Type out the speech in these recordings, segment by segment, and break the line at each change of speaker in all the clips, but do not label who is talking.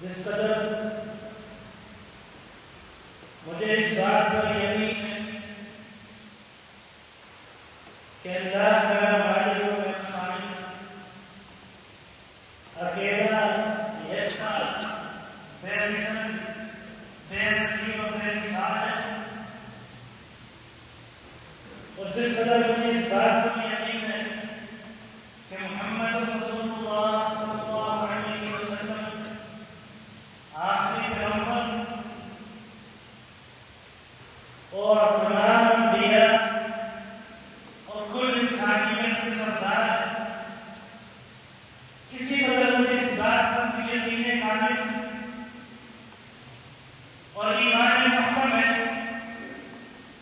جس قدر مجھے اس بات پر یقین ہے کہ اللہ کا مالک و خالق اکیلا یکتا بے مثل بے نظیر و بے مثال ہے، اور جس قدر مجھے اس بات پر یقین ہے کہ محمد رسول اللہ صلی اللہ علیہ وسلم آخری پیغمبر اور تمام انبیاء اور کل انسانیت کے سردار ہے، اسی قدر مجھے اس بات پر بھی یقین کامل اور ایمان محکم ہے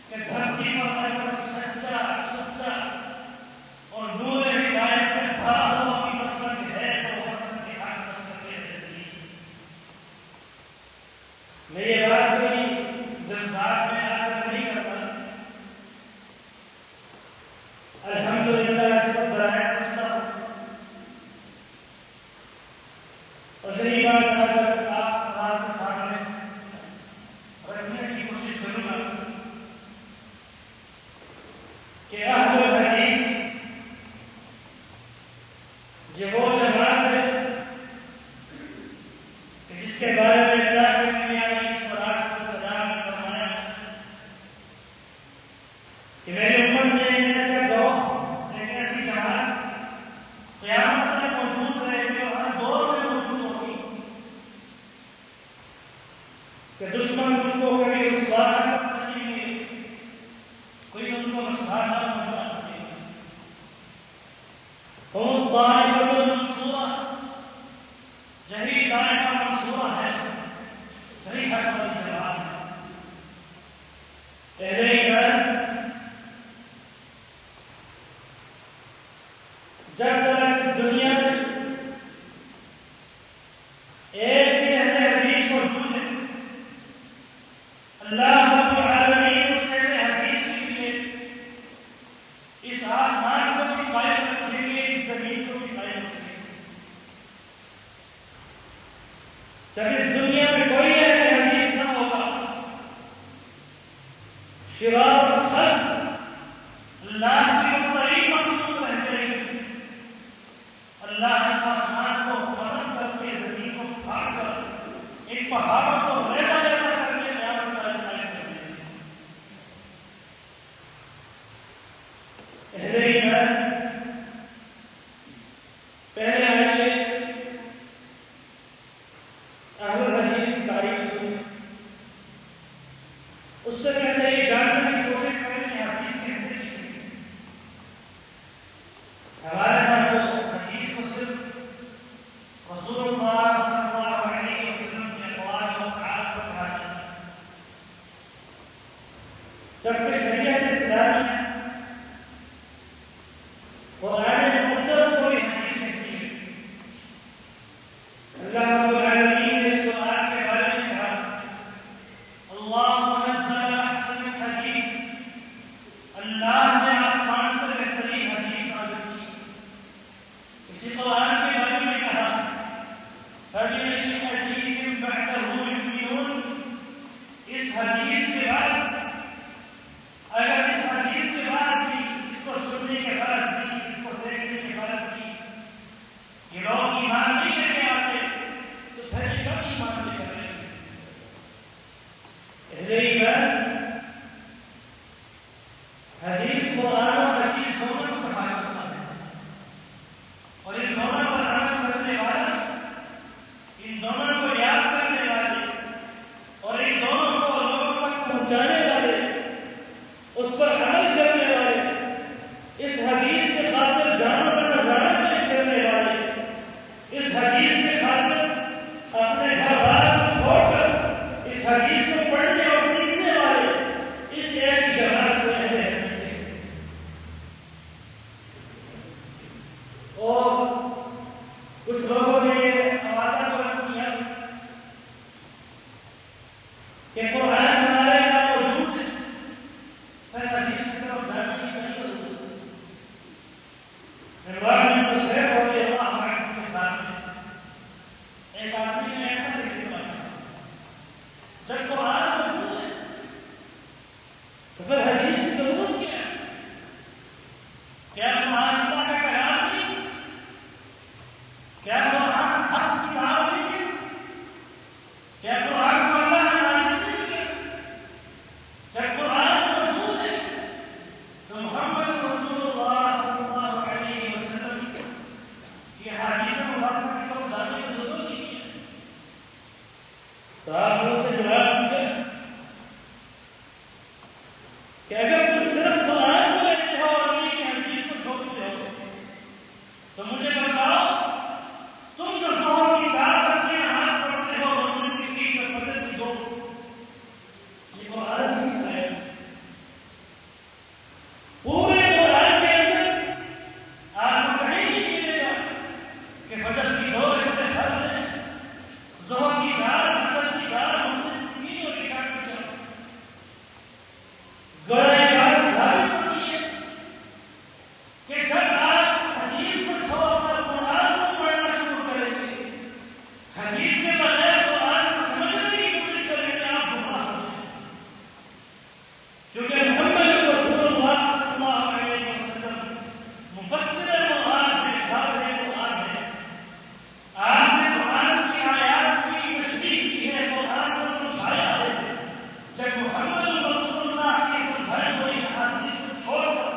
کہ دھرتی پر سچا اور نور ہدایت سے بھرا ہوا بھی مسلک ہے تو حسن کے حق مسلک ہے۔ میں یہ بات کوئی جذبات میں آ کر نہیں کرتا، الحمدللہ اس وقت برائے اور یہی بات اگر آپ حضرات کے سامنے رکھنے کی کوشش کروں گا کہ اہل الحدیث یہ وہ جماعت ہے کہ جس کے بارے میں اللہ کے نبی علیہ الصلوۃ والسلام نے فرمایا کہ میری امت میں ایک ایسا گروہ، ایک ایسی جماعت قیامت میں موجود رہے گی اور ہر دور میں موجود ہوگی کہ دشمن ان کو کبھی رسوا نہ کر سکیں گے، کوئی ان کو نقصان نہ پہنچا سکے گا۔ ہم طائفۃ منصورہ، یہی طائفہ منصورہ ہے، یہی حق والی جماعت ہے۔ اہل ایمان جب تک اس دنیا میں ایک ہی اہل حدیث موجود ہے، اللہ رب العالمین اس اہل حدیث کے لیے اس آسمان کو بھی قائم رکھیں گے، اس زمین کو بھی قائم رکھیں گے۔ جب اس دنیا میں کوئی اہل حدیث نہ ہوگا، شرار الخلق اللہ کی قریب مخلوق رہ جائے گی، اللہ اس آسمان کو ختم کر کے زمین کو پھاڑ کر ایک پہاڑوں کو ریزہ ریزہ کر کے قیامت قائم کر دے گی۔ اہل ایمان پہلے آئیے اہل الحدیث کی تاریخ سنیں، اس سے پہلے یہ جاننے کی کوشش کریں کہ حدیث کے اندر کسی ہمارے پاس تو حدیث کو صرف رسول اللہ صلی اللہ علیہ وسلم کے اقوال و افعال پر کہا جاتا ہے، جبکہ شریعت اسلامی قرآن مقدس کو بھی حدیث کہتی ہے۔ اللہ رب العالمین نے اس قرآن کے بارے میں کہا اللہ نزل احسن الحدیث، اللہ نے آسمان سے بہترین حدیث نازل کی۔ اسی قرآن کے بارے میں کہا فَبِأَيِّ حَدِيثٍ بَعْدَهُ يُؤْمِنُونَ، اس حدیث کے بعد تو پھر حدیث کی ضرورت کیا ہے؟ کیا قرآن اللہ کا کلام نہیں؟ کیا قرآن حق کی کتاب نہیں؟ کیا قرآن کو اللہ نے نازل نہیں کیا؟ کیا قرآن موجود ہے تو محمد رسول اللہ صلی اللہ علیہ وسلم کی حدیث مبارکہ کو جاننے کی ضرورت نہیں ہے؟ تو آپ لوگ سے جواب مجھے کہ اگر تم صرف قرآن کو لیتے ہو اور انہیں کی حدیث کو چھوڑتے ہو تو مجھے بتاؤ تم جو ظہر کی رات اپنے نماز پڑھتے ہو مسلم کی عید میں فجر کی دو یہ قرآن کی حصہ ہے پورے قرآن کے اندر آپ کو کہیں نہیں ملے گا کہ فجر کی دو رکعتیں فرض ہیں ظہر کی رات اثر کی رات مسلم کی تین اور عشاء کی چار گویا یہ بات ثابت ہوتی ہے کہ جب آپ حدیث کو چھوڑ کر قرآن کو پڑھنا شروع کریں گے حدیث کے بغیر قرآن کو سمجھنے کی کوشش کریں گے آپ گمراہ ہو جائیں کیونکہ محمد رسول اللہ صلی اللہ علیہ وسلم مفسر قرآن ہے شارح قرآن ہے آپ نے قرآن کی آیات کی تشریح کی ہے قرآن کو سمجھایا ہے جب محمد رسول اللہ کی سمجھائی ہوئی احادیث کو چھوڑ کر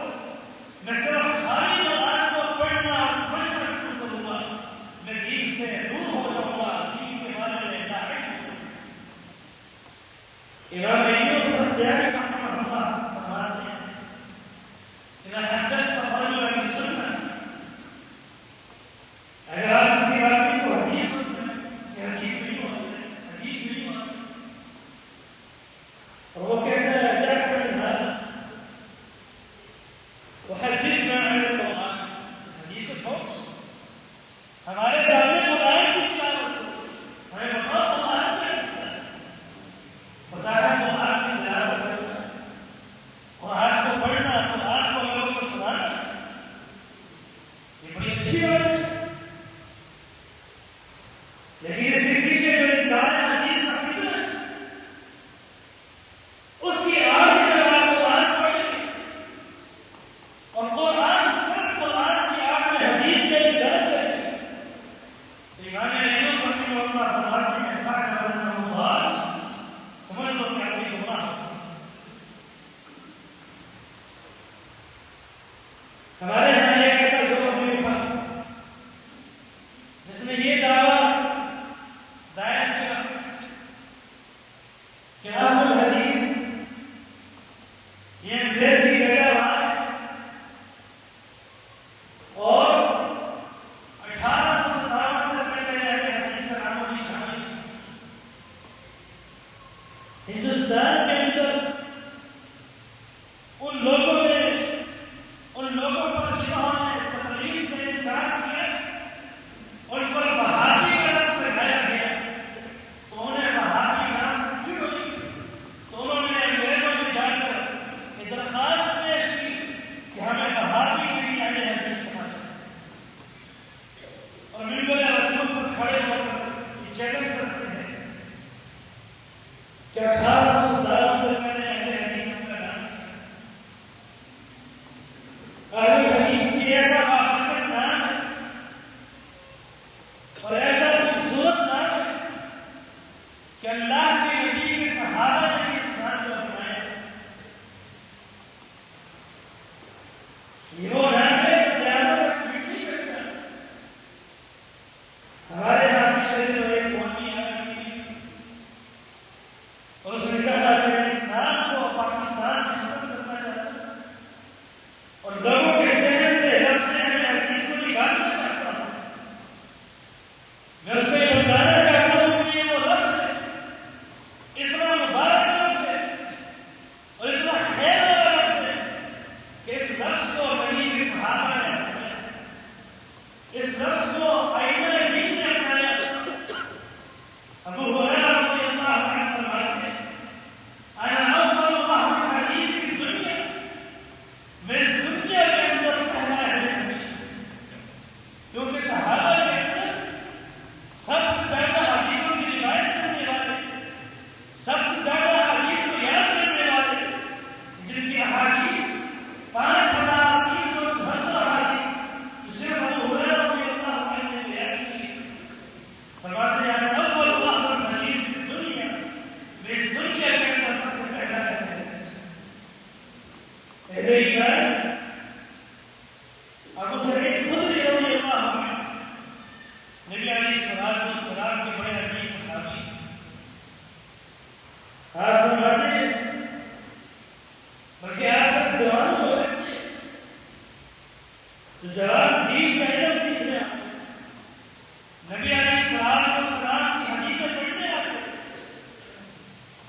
میں صرف خالی قرآن کو پڑھنا اور سمجھنا شروع کروں گا میں دین سے دور ہو جاؤں گا دین کے بارے میں لاحق ہو جاؤں گا امام ایوب سختیانی رحمہ اللہ فرماتے ہیں اذا حدثت الرجل بالسنة اگر آپ کسی آدمی کو حدیث سنتے ہیں کہ حدیث نہیں ہوتے حدیث نہیں ہوتے اور وہ کہتا ہے اجاک من هذا وحدثنا عن القرآن حدیث بہت ہمارے سامنے قرآن کی تلاوت ہو ہمیں بتاؤ قرآن کیا کہتا ہے بتا ہے قرآن کی تلاوت کرنا قرآن کو پڑھنا قرآن کو لوگوں کو سنانا یہ بڑی اچھی بات ہے لیکن اس کے پیچھے جو انکار ہے حدیث کا فکر ہے اس کی آج جب آپ قرآن پڑھیں گے اور قرآن صرف قرآن کی آگ میں حدیث سے بھی غلط ہے تو امام ایوب رحمہ اللہ فرماتے ہیں فاعلم انه ضال سمجھ لو کہ آپ گمراہ ہو ہمارے یہاں ایک ایسا گروہ بھی تھا جس نے یہ دعویٰ دائر کیا کہ اہل الحدیث یہ انگریزی بیٹا ہوا ہے اور 1857 سے پہلے اہل حدیث کا نام و نشان ہندوستان کے اندر ان لوگوں پر ابو سعید خدری رضی اللہ عنہ نبی علیہ السلام کے بڑے عجیب صحابی آپ فرماتے ہیں بلکہ آپ تک جوان ہو رہے تو جوان دین پہلے سیکھنے آتے نبی علیہ السلام کی حدیثیں پڑھنے آتے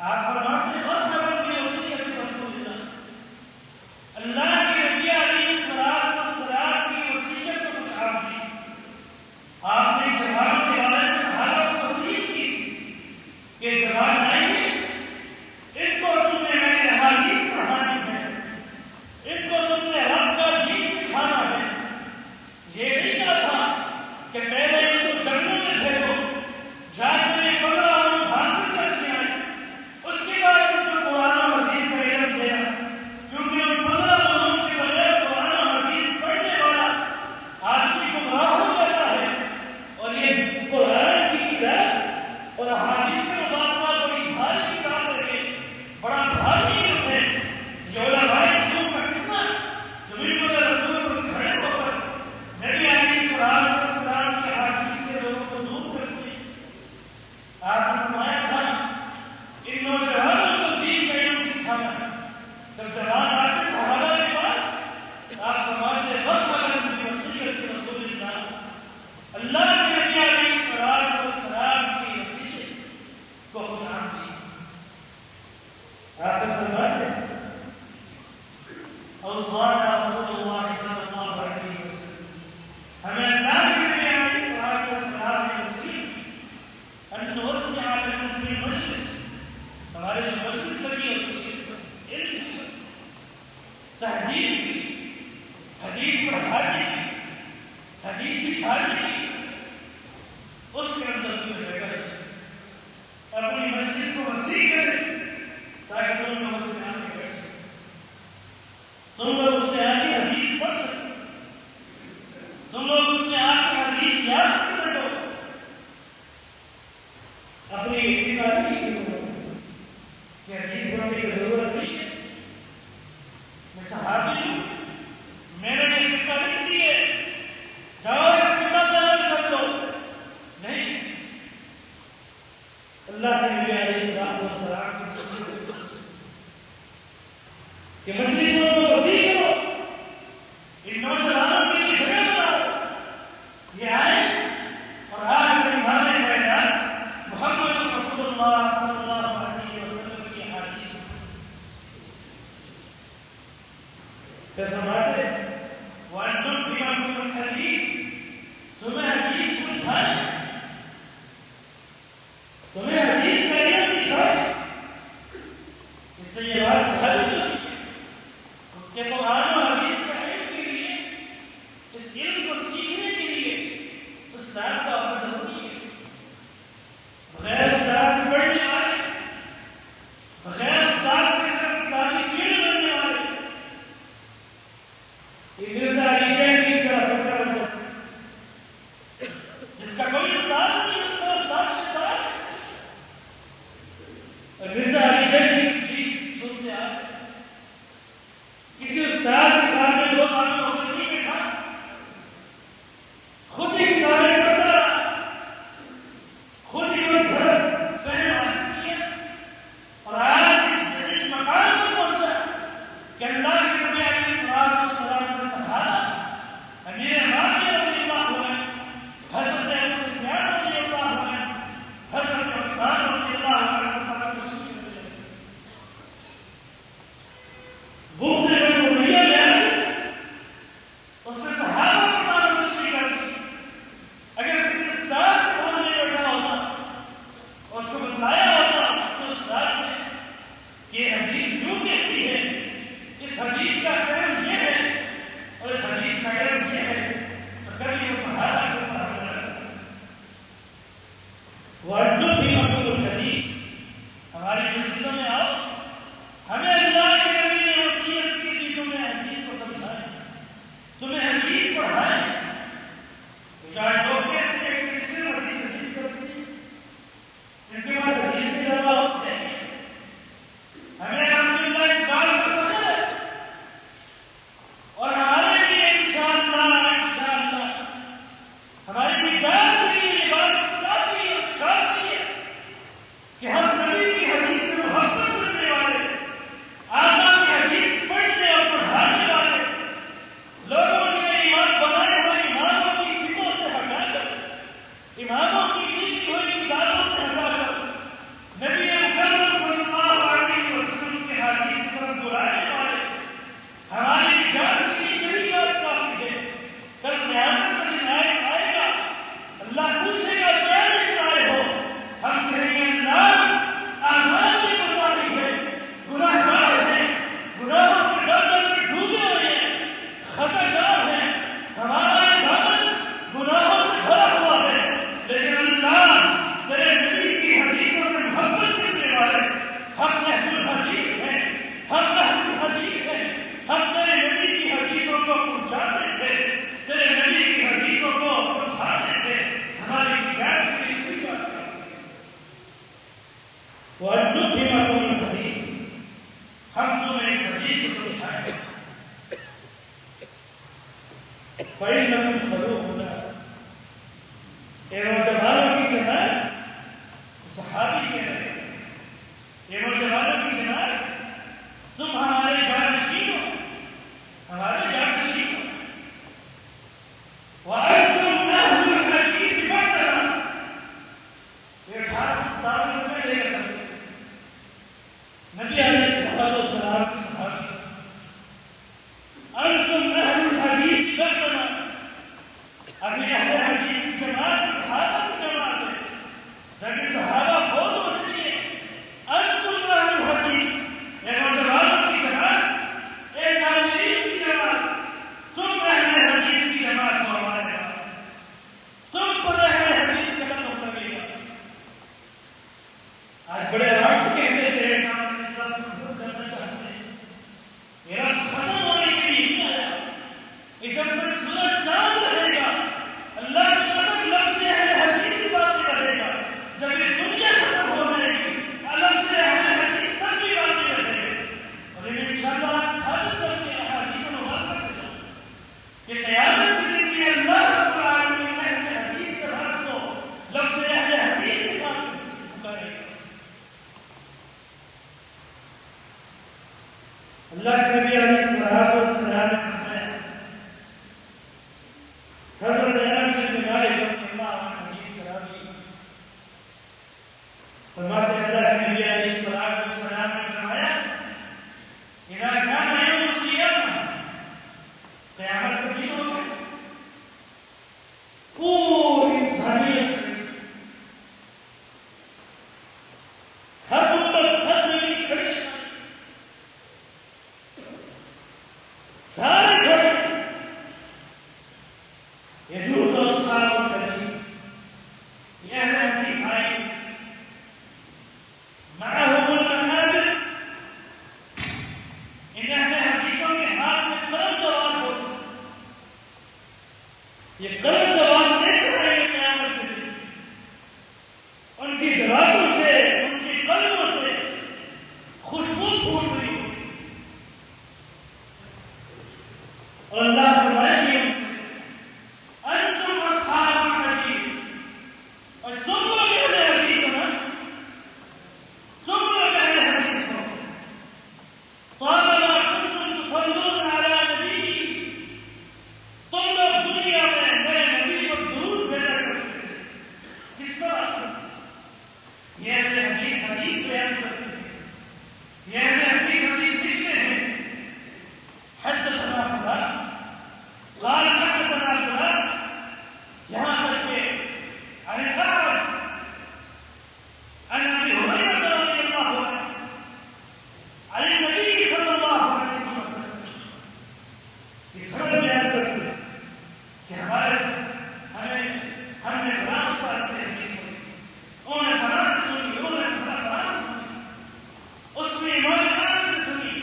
آپ فرماتے ہیں بہت خبر کی وسیعت رسول اللہ کے نبی علیہ السلام کی وصیت کو کچھ آپ دی آپ نے جوانوں کے بارے میں صحابہ کو وصیت کی کہ جوان آئیں گے ان کو تم نے میرے احادیث پڑھانی ہے ان کو تم نے رب کا دین سکھانا ہے یہ نہیں کہا تھا کہ پہلے ان کو جنگلوں میں بھیجو جا کے 15 علوم حاصل کر کے آئے اس کے بعد ان کو قرآن و حدیث کا علم دیا کیونکہ ان 15 علوم کے بغیر قرآن و حدیث پڑھنے والا آدمی گمراہ ہو جاتا ہے اور یہ قرآن کی کتاب اور احادیث کا مطالعہ بڑی بھاری کتاب ہے بڑا بھاری علم ہے جو علماء رسول کا قصہ جو بالکل رسول کو کھڑے ہو کر نبی علیہ السلام کی حدیث سے لوگوں کو دور کرتے ہیں آپ نے فرمایا تھا ان نوجوانوں کو دین کا علم سکھانا جب جوان آتے صحابہ کے پاس آپ فرماتے وقت اگر ان کی وصیت رسول اللہ کے نبی علیہ السلام کی وصیت کو خوش آمدید آپ فرماتے اوصانا رسول اللہ صلی اللہ علیہ وسلم ہمیں اللہ کے نبی علیہ السلام نے وصیت کی ان نوسع لكم في المجلس ہمارے جو مجلس لگی ہوتی ہے علم کی تحدیث کی حدیث پڑھانے کی حدیث سکھانے کی اس کے اندر تم جگہ اپنی مجلس کو وسیع کرے تاکہ تم لوگ اس میں آ کے بیٹھ سکیں تم لوگ اس میں آ کے حدیث پڑھ سکیں تم لوگ اس میں آ کے حدیث یاد کر سکو اپنی اعتباری کی کہ حدیث پڑھنے کی ضرورت نہیں ہے میں صحابی ہوں میں نے یہ فکر نہیں کی ہے جاؤ اس کے بعد کر دو نہیں اللہ کے نبی علیہ السلام کہ مجلسوں کو وسیع کرو ان نوجوانوں کے لیے جگہ بناؤ یہ آئے اور آج ہمارے میدان محمد رسول اللہ صلی اللہ علیہ وسلم کی حدیث پھر فرماتے وانتم فيما كنتم الحديث تمہیں حدیث سمجھائے تمہیں حدیث کا علم سکھائے اس سے یہ بات ثابت ہوتی ہے اس کے قرآن و حدیث کا علم کے لیے اس علم کو سیکھنے کے لیے استاد کا ہونا ضروری ہے بغیر استاد کے پڑھنے والے بغیر استاد کے سب کتابی کیڑے بننے والے یہ مرزا علی جان کی طرح فکر بن جاتا جس کا کوئی فَإِنَّهُمْ خَلُوهُنَا، اے نوجوانوں کی جماعت، صحابی کہہ رہے ہیں، اے نوجوانوں کی جماعت، تم ہمارے جانشین ہو، ہمارے جانشین ہو، وَأَنْتُمْ أَهْلُ الْحَدِيثِ بَعْدَنَا، یہ 18 سے میں لے کر سکتے نبی علیہ السلام کی صحابی، أنتم أهل الحديث بعدنا، ابھی اہل حدیث کی جماعت صحابہ کی جماعت ہے، لیکن صحابہ بہت وسیع ہے. أنتم أهل الحديث، اے نوجوانوں کی جماعت، اے تابعین کی جماعت، تم اہل حدیث کی جماعت کو ہمارے پاس، تم پر اہل حدیث کا مطلب لگے گا. آج بڑے آرام سے کہتے تھے کرنا چاہتے ہیں، میرا ختم ہونے کے لیے نہیں آیا، جب پر سورج چاند رہے گا، اللہ کی قسم لفظ اہل حدیث کی باتیں رہے گا، جب یہ دنیا ختم ہو جائے گی لفظ اہل حدیث تک بھی باتیں رہے گی. اور انشاءاللہ ثابت کر کے احادیث مبارکہ سے کہ قیامت کے دن یہ اللہ رب العالمین اہل حدیث کے بات کو لفظ اہل حدیث کے ساتھ پکارے گا. اللہ کے نبی علیہ السلام نے فرمایا، حضرت انس بن مالک رضی اللہ عنہ حدیث راوی فرماتے ہیں، اللہ کے نبی علیہ السلام نے فرمایا، اذا كان يوم القيامة، قیامت کا دن ہوگا، پوری انسانیت ہر امت ہر نبی کھڑی ہے، سارے کھڑے، يدور أصحاب الحديث، يا أهل الحديث هاي معهم المنابر، إن أهل الحديث کے ہاتھ میں قلم دوان ہو، یہ قلم دوان دیکھ رہے ہیں قیامت کے دن، ان کی درازوں سے، ان کی قلموں سے خوشبو پھوٹ رہی ہوگی، اور اللہ فرمائے گی ان سے، أنتم أصحاب الحديث، اور تم لوگ اہل حدیث ہو، تم لوگ اہل حدیث ہو، طالما كنتم تصلون على نبي، تم لوگ دنیا میں میرے نبی کو درود بھیجا کرتے تھے. کس طرح؟ یہ اہل حدیث حدیث بیان کرتے ہیں، یہ اہل حدیث حدیث لکھتے ہیں، حدثنا فلان قال حدثنا فلان، یہاں تک کہ عن الأعرج عن أبي هريرة رضي الله عنه عن النبي صلى الله عليه وسلم، یہ سب بیان کرتے ہیں کہ ہمارے ہم نے فلاں استاد سے حدیث سنی، انہوں نے فلاں سے سنی، انہوں نے فلاں سے سنی، اس میں امام مالک سے سنی،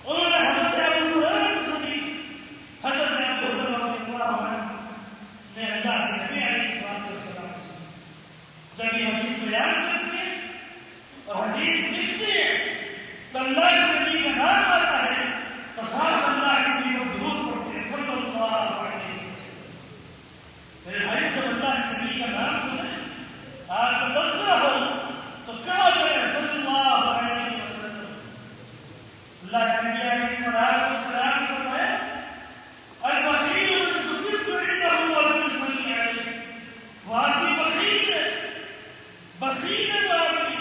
انہوں نے حضرت ابو ہریرہ سے سنی، حضرت ابو ہریرہ رضی اللہ عنہ نے اللہ کے نبی علیہ السلام سے جب یہ حدیث بیان کرتے ہیں اور حدیث لکھتے ہیں تو اللہ کے نبی کا نام آتا ہے تو ساتھ اللہ کے نبی کو درود پڑھتے ہیں صلی اللہ علیہ وسلم. میرے بھائی جب اللہ کے نبی کا نام سنیں، آپ کا تذکرہ ہو تو کہا کریں صلی اللہ علیہ وسلم. اللہ کے نبی علیہ السلام کو فرمایا، البخیل من ذکرت عنده ولم يصلی علیہ، وہ آدمی بخیل ہے، بخیل ہے وہ آدمی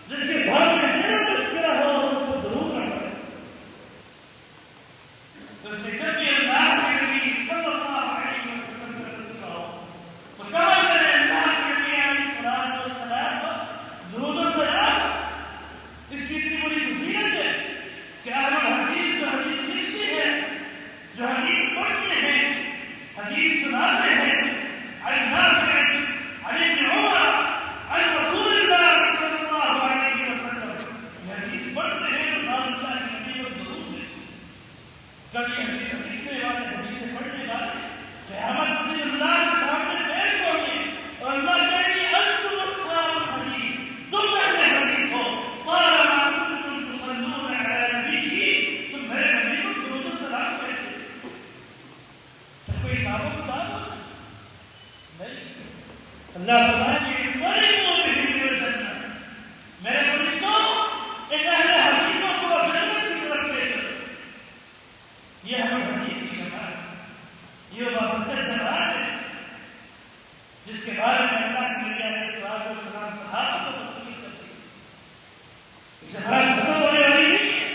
جس کے سامنے میرا تذکرہ ہو اور اس کو درود نہ پڑے. تو جب بھی اللہ کے نبی صلی اللہ علیہ وسلم کا تذکرہ ہو تو کہا کرے اللہ کے نبی علیہ السلام کو درود و سلام. اس کی اتنی بڑی فضیلت ہے کہ اہل حدیث جو حدیث لکھتے ہیں، جو حدیث پڑھتے ہیں، حدیث سناتے ہیں، عن نافع عن ابن عمر عن رسول اللہ صلی اللہ علیہ وسلم، یہ حدیث پڑھتے ہیں تو اللہ کے نبی کو درود بھیجتے ہیں. کبھی حدیث لکھنے والے، حدیث پڑھنے والے قیامت کے دن اللہ کے سامنے پیش ہوں گے اور اللہ کہے گی انتم اصحاب الحدیث، تم اہل حدیث ہو، طالما کنتم تصلون علی نبیہ، تم میرے نبی کو درود و سلام بھیجتے. اللہ فرمائے کہ میرے فرشتوں ان اہل حدیثوں کو جنت کی طرف لے چلو. یہ ہمیں حدیث کی جماعت، یہ بابرکت جماعت ہے جس کے بارے میں اللہ کے نبی علیہ الصلوۃ والسلام صحابہ کو تفصیل کرتے ہیں. جماعت ختم ہونے والی نہیں ہے،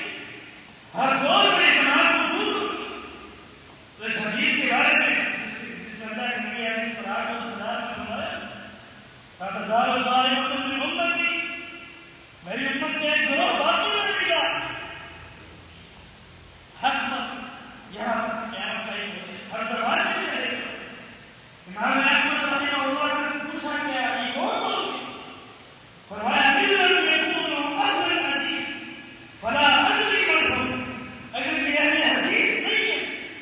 ہر دور میں جماعت موجود ہوگی. تو اس حدیث کے بارے میں جس میں اللہ کے نبی علیہ الصلوۃ والسلام نے فرمایا تزال طائفۃ من امتی، میری امت میں ایک گروہ باقی رہے گا حق پر، یہاں قیامت قائم ہوگی، ہر زبان میں رہے گا. امام احمد رحمہ اللہ سے پوچھا گیا یہ کون لوگ ہیں؟ فرمایا ملت یکون اہل الحدیث فلا ادری من هم. اگر یہ اہل حدیث نہیں ہے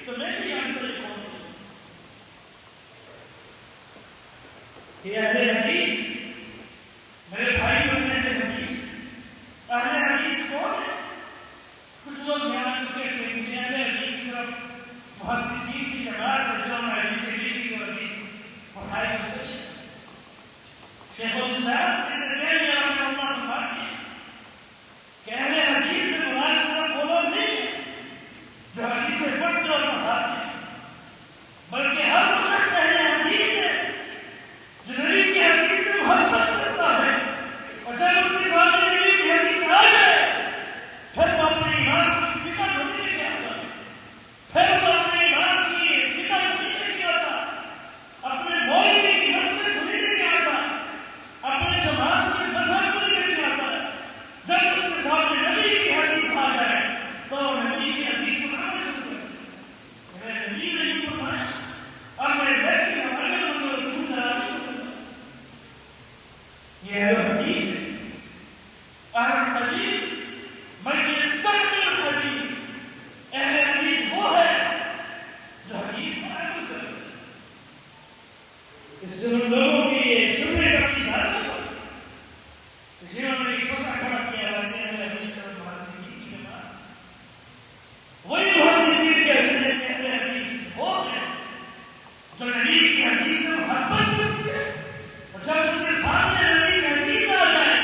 تو میں نہیں جانتا یہ کون لوگ ہیں. یہ اہل حدیث میرے بھائی بہن اہل حدیث، اہل حدیث کون ہے؟ کچھ لوگ یہاں تو کہتے ہیں کہ اہل حدیث صرف محدثین کی جماعت ہے جو ہمیں حدیث لکھی اور حدیث پڑھائی ہوتی ہے. شیخ الاسلام ابن تیمیہ رحمہ اللہ فرماتے ہیں کہ اہل حدیث سے مراد صرف وہ لوگ نہیں ہیں جو حدیثیں پڑھتے اور پڑھاتے ہیں، بلکہ ہر وہ شخص اہل حدیث ہے جو نبی کی حدیث سے محبت کرتا ہے، اور جب اس کے سامنے نبی کی حدیث آ جائے پھر وہ اپنے ایمان کی فکر نہیں لے کے آتا، پھر وہ اپنے ایمان کی فکر نہیں لے کے آتا، اپنے مولوی کی مسئلے کو نہیں لے کے آتا، اپنے جماعت کے مذہب کو نہیں لے کے آتا. جب اس کے سامنے نبی کی حدیث آ جائے تو نبی کی حدیث کو عمل شروع کر. میرے نبی نے یہ فرمایا اب میرے بیٹے کا عمل کو چھوٹ رہا نہیں. یہ اہل حدیث ہے. اہل حدیث من یستقبل الحدیث، اہل حدیث وہ ہے جو حدیث پر عمل کرے. اس سے ان لوگوں کی شبہ کا اظہار ہوا جنہوں نے ایک چھوٹا کھڑا کیا ہے اہل حدیث اور محدثین کی جماعت. وہی محدثین کہتے ہیں کہ اہل حدیث وہ ہیں جو نبی کی حدیث سے محبت کرتے ہیں، اور جب ان کے سامنے نبی کی حدیث آ جائے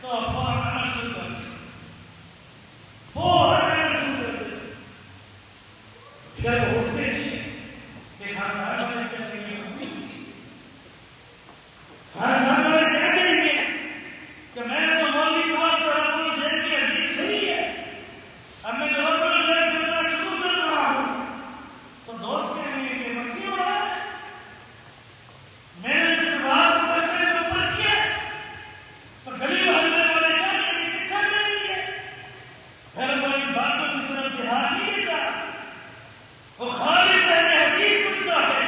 تو فوراً عمل شروع کر دیں، فوراً عمل شروع کر دیں. جب اٹھتے نہیں ہیں کہ ہر گھر والے کہتے ہیں ہر گھر والے کہتے ہیں کہ میں نے تو مولوی صاحب سے رسول اللہ کی حدیث صحیح ہے، اب میں رسول اللہ کرنا شروع کر رہا ہوں. تو دوست کہیں گے کہ مرضی ہو رہا ہے، میں نے اس بات کو کرنے سے اوپر کیا تو گلی محلے والے کا یہ پیچھا نہیں ہے، پھر کوئی باتوں کی طرف دھیان نہیں دیتا. وہ خالص اہل حدیث بنتا ہے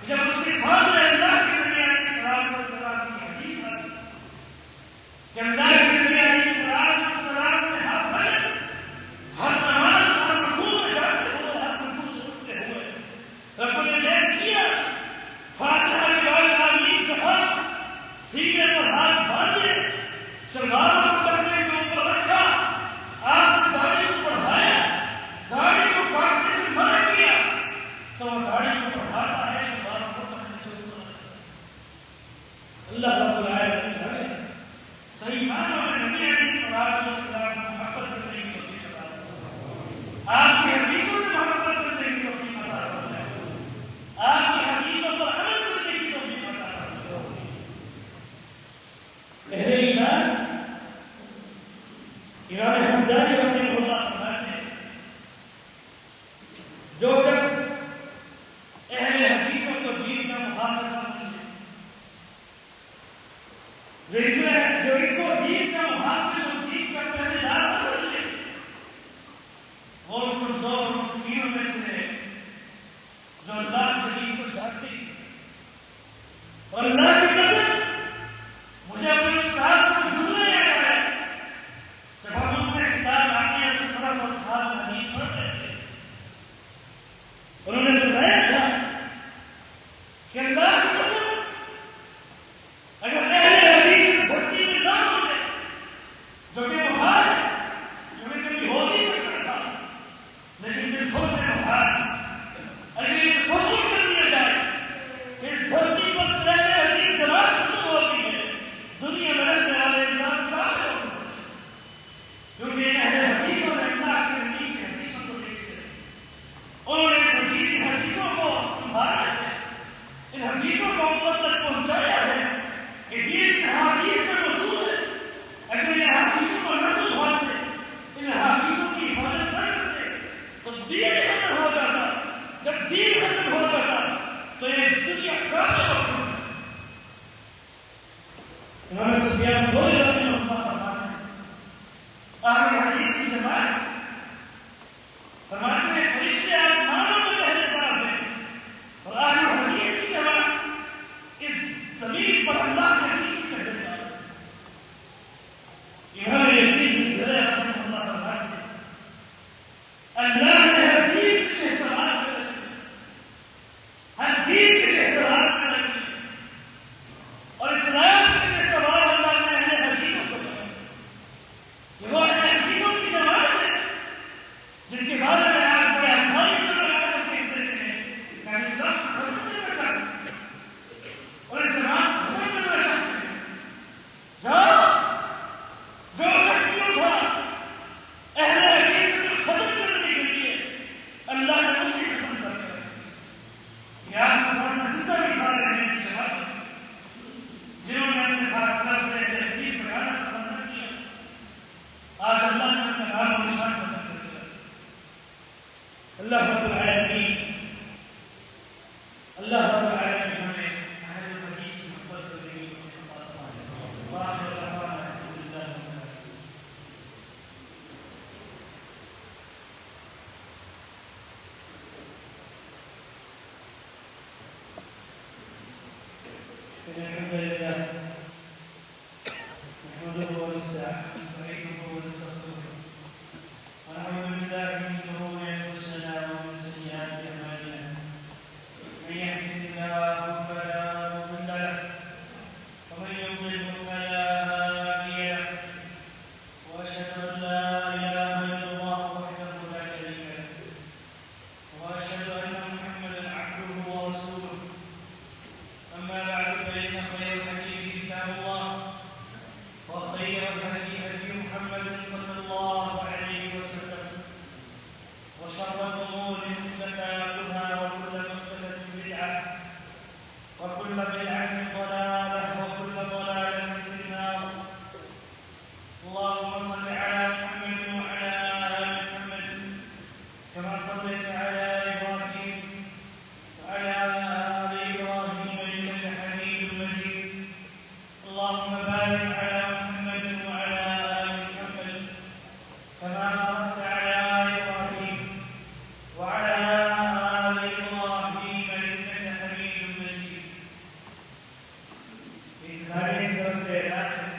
جب اس کے سامنے اللہ کے نبی علیہ السلام کی حدیث آتی کہ اللہ کے نبی علیہ السلام نے ہر وقت ہر نماز ہر رکوع میں جاتے ہوئے ہر رکوع سے اٹھتے ہوئے رسول نے لیٹ کیا، فاتحہ کے بعد آمین کہا، سینے پر ہاتھ باندھے، شلواروں کو کپڑے سے اوپر رکھا، آپ نے داڑھی کو بڑھایا، داڑھی کو کاٹنے سے منع کیا تو وہ داڑھی کو بڑھاتا ہے، شلواروں کو کپڑے سے اوپر رکھتا. اللہ رب العالمین ہمیں صحیح معنوں میں نبی علیہ الصلوۃ والسلام سے محبت کرنے کی توفیق عطا فرمائے، آپ کی حدیثوں سے محبت کرنے کی توفیق عطا فرمائے، آپ کی حدیثوں پر عمل کرنے کی توفیق عطا فرمائے. اہل ایمان امام حمدانی رحمہ اللہ فرماتے ہیں جو شخص اہل حدیثوں کو دین کا محافظ نہ سمجھے، جو ان کو دین کا محافظ اور دین کا پہلے دار نہ سمجھے، وہ ان کو دو مسکینوں میں سے ہے جو اللہ کے دین کو جانتے ہیں. اور اللہ کی قسم مجھے اپنے استاد کو جھولنے آیا ہے جب ہم ان سے کتاب آتی ہے تو سلف اور اصحاب حدیث پڑھ رہے تھے، انہوں نے بتایا تھا کہ اللہ کی قسم اگر اہل حدیث دھرتی میں نہ ہوتے جو کہ محال ہے، جو کہ کبھی ہو نہیں سکتا تھا، لیکن پھر تھوڑے سے محال اگر یہ تصور کر دیا جائے کہ اس دھرتی پر اہل حدیث اللہ نے ہر دین کے سوال میں رکھی، ہر دین کے سوال میں رکھی، اور اسلام کے سوال اللہ نے اہل حدیثوں کو دیا کہ وہ اہل حدیثوں کی جماعت ہے جن کے بارے میں آپ بڑے آسانی سے بنا کر کہتے ہیں کہ ہم اسلام کو ختم نہیں کر سکتے اور اسلام کو ختم نہیں کر سکتے، جو شخص تھا اہل حدیث کو ختم کرنے کے لیے اللہ نے اسے ختم کر دیا۔ یہ آپ کے سامنے جتنا بھی سارے ہیں اس جواب جنہوں نے اپنے ساتھ طرف سے اہل حدیث بنانا پسند نہ کیا، آج اللہ نے اپنا نام و نشان پسند کر دیا۔ اللہ رب العالمین ہمیں اہل حدیث کی محبت کرنے کی توفیق عطا فرمائے۔ وآخر دعوانا الحمد للہ رب العالمین۔ الحمد لله نحمده ونستعينه ونستغفره ونعوذ بالله من شرور انفسنا ومن سيئات اعمالنا، من يهده الله فلا مضل له ومن يضلل فلا هادي له، واشهد ان لا اله الا الله وحده لا شريك له، واشهد ان محمدا عبده ورسوله. أما بعد فإن خير الحديث كتاب الله، وخير الهدي هدي محمد صلى الله عليه وسلم، وشر الأمور محدثاتها وكل محدثة بدعة وكل بدعة ضلالة وكل ضلالة في النار. اللهم صل على محمد وعلى آل محمد كما صليت على إبراهيم وعلى آل إبراهيم إنك حميد مجيد. اللهم بارك على محمد وعلى آل محمد كما باركت على إبراهيم وعلى آل إبراهيم إنك حميد مجيد. ابتدائی طرف سے اعلان ہے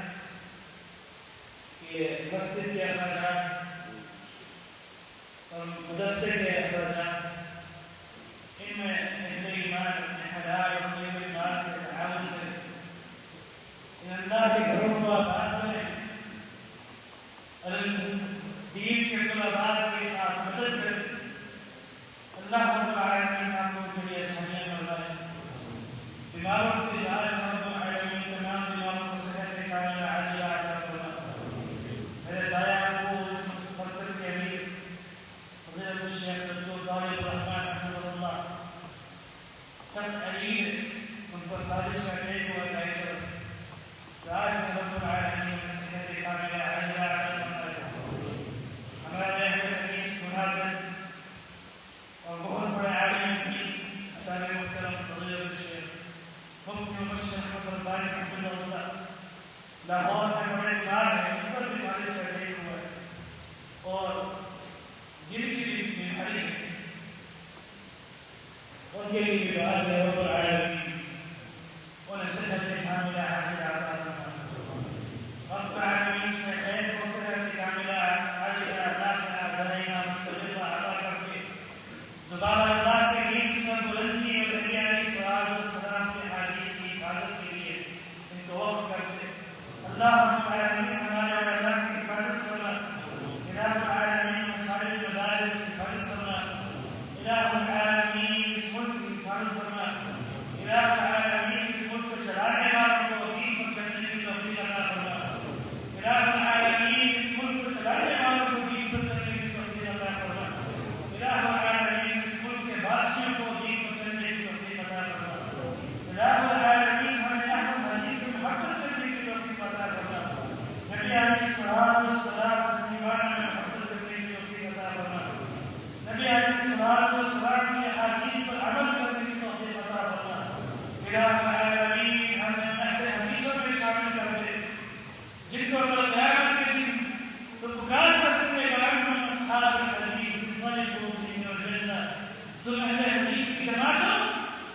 کہ مسجد کے اخراجات اور مدرسے کے اخراجات ان میں اہل ایمان اپنے حلال اور طیب المال سے تعاون کریں، ان اللہ کے گھروں کو آباد کریں، دین کے طلباء کے ساتھ مدد کریں۔ اللہ رب العالمین آپ کو کے لیے آسانیاں کروائے، بیماروں کے علاج رب العالمین تمام بیماروں کو صحت کاملہ عاجلہ عطا فرمائے۔ میرے دایا کو اس مرکز سے امیر فضیلت الشیخ دکتر طالب الرحمن حفظہ اللہ سخت علیل ہے، ان پر خالص کا ٹیک ہوا جائے کر آج رب العالمین میں صحت کاملہ عاجلہ عطا فرمائے۔ ہمارے اہل حدیث مناظر اور بہت بڑے عالم کی اثار محترم فضیلت الشیخ مفتی مبشر احمد ربانی حفظہ اللہ لاہور میں بڑے کار ہیں، ان پر بھی خالص کا ٹیک ہوا ہے، اور جن کی بھی بیماری ہے ان کے لیے دعا ہے رب العالمین انہیں صحت کاملہ عاجلہ عطا فرمائے۔ رب العالمین سے خیر کو صحت کاملہ عاجلہ دائمہ مستمرہ عطا کر کے دوبارہ اللہ کے دین کی سربلندی اور دنیاوی ثواب و سلام کے حدیث کی حفاظت کے لیے ان کو وقف کرتے۔ اللہ رب العالمین ہمارے اور اللہ کی حفاظت کرنا، الہ العالمین مساجد مدارس کی حفاظت کرنا، الہ العالمین اس ملک کی حفاظت کرنا، الہ العالمین اس ملک کو چلانے والوں کو دین پر چلنے کی توفیق عطا فرما، الہ العالمین اس ملک کو چلانے والوں کو دین پر چلنے کی توفیق عطا فرما، الہ العالمین اس ملک کے باشندوں کو دین پر چلنے کی توفیق عطا فرما، الہ العالمین ہمیں اہل حدیث سے محبت کرنے کی توفیق عطا فرما، نبی علیہ الصلوۃ والسلام سے ایمان میں محبت کرنے کی توفیق عطا فرما، نبی علیہ الصلوۃ والسلام کی احادیث پر عمل کرنے کی توفیق عطا فرما، الہ العالمین ہمیں اہل حدیثوں میں شامل کر دے جن کو کل قیامت کے دن تو پکار کرتے ہیں وَأَنْتُمْ أَصْحَابُ الْحَدِيثِ فَانْطَلِقُوا إِلَى الْجَنَّةِ، تم اہل حدیث کی جماعت ہو،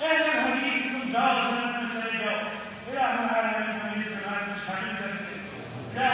اہل حدیث تم جاؤ جنت میں چلے جاؤ۔ الہ العالمین ہمیں اس جماعت میں شامل کر دے، الہ